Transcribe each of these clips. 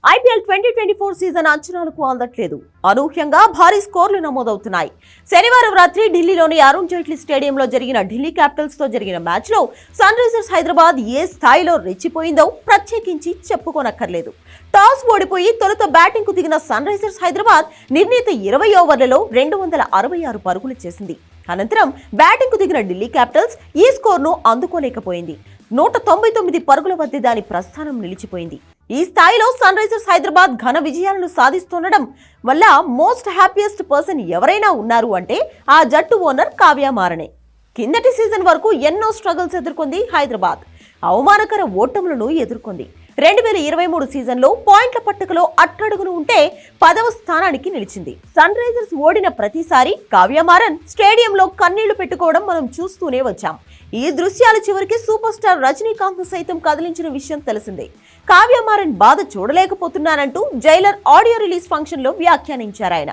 IPL 2024 season అంచనాలకు అందట్లేదు. అనూహ్యంగా భారీ స్కోర్లు నమోదవుతున్నాయి. శనివారం రాత్రి ఢిల్లీలోని అరుణ్ జైట్లీ స్టేడియంలో జరిగిన ఢిల్లీ క్యాపిటల్స్ తో జరిగిన మ్యాచ్ లో సన్ రైజర్స్ హైదరాబాద్ ఏ స్థాయిలో రెచ్చిపోయిందో ప్రత్యేకించి చెప్పుకోనక్కర్లేదు. టాస్ ఓడిపోయి తొలుత బ్యాటింగ్ కు దిగిన సన్ రైజర్స్ హైదరాబాద్ నిర్ణీత 20 ఓవర్లలో 266 పరుగులు చేసింది. అనంతరం బ్యాటింగ్ కు దిగిన ఢిల్లీ క్యాపిటల్స్ ఈ స్కోర్ను అందుకోలేకపోయింది. 199 పరుగుల వద్ద దాని ప్రస్థానం నిలిచిపోయింది. ఈ స్థాయిలో సన్ రైజర్స్ హైదరాబాద్ ఘన విజయాలను సాధిస్తుండడం వల్ల మోస్ట్ హ్యాపీయెస్ట్ పర్సన్ ఎవరైనా ఉన్నారు అంటే ఆ జట్టు ఓనర్ కావ్య మారనే. కిందటి సీజన్ వరకు ఎన్నో స్ట్రగుల్స్ ఎదుర్కొంది హైదరాబాద్. అవమానకర ఓటములను ఎదుర్కొంది. 2023 సీజన్లో పాయింట్ల పట్టికలో అట్టడుగును ఉంటే 10వ స్థానానికి నిలిచింది. సన్ రైజర్స్ ఓడిన ప్రతిసారి కావ్య మారన్ స్టేడియంలో కన్నీళ్లు పెట్టుకోవడం మనం చూస్తూనే వచ్చాం. ఈ దృశ్యాలు చివరికి సూపర్ స్టార్ రజనీకాంత్ సైతం కదిలించిన విషయం తెలిసిందే. కావ్య మారన్ బాధ చూడలేకపోతున్నానంటూ జైలర్ ఆడియో రిలీజ్ ఫంక్షన్ లో వ్యాఖ్యానించారు. ఆయన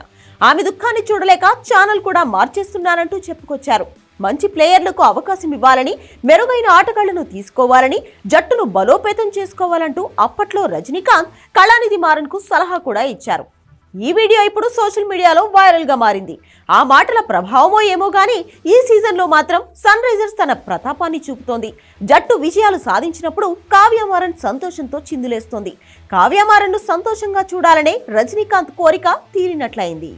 ఆమె దుఃఖాన్ని చూడలేక ఛానల్ కూడా మార్చేస్తున్నానంటూ చెప్పుకొచ్చారు. మంచి ప్లేయర్లకు అవకాశం ఇవ్వాలని, మెరుగైన ఆటగాళ్లను తీసుకోవాలని, జట్టును బలోపేతం చేసుకోవాలంటూ అప్పట్లో రజనీకాంత్ కళానిధి మారన్ కు సలహా కూడా ఇచ్చారు. ఈ వీడియో ఇప్పుడు సోషల్ మీడియాలో వైరల్ గా మారింది. ఆ మాటల ప్రభావమో ఏమో గానీ ఈ సీజన్ లో మాత్రం సన్ రైజర్స్ తన ప్రతాపాన్ని చూపుతోంది. జట్టు విజయాలు సాధించినప్పుడు కావ్య మారన్ సంతోషంతో చిందులేస్తోంది. కావ్య మారన్ ను సంతోషంగా చూడాలనే రజనీకాంత్ కోరిక తీరినట్లయింది.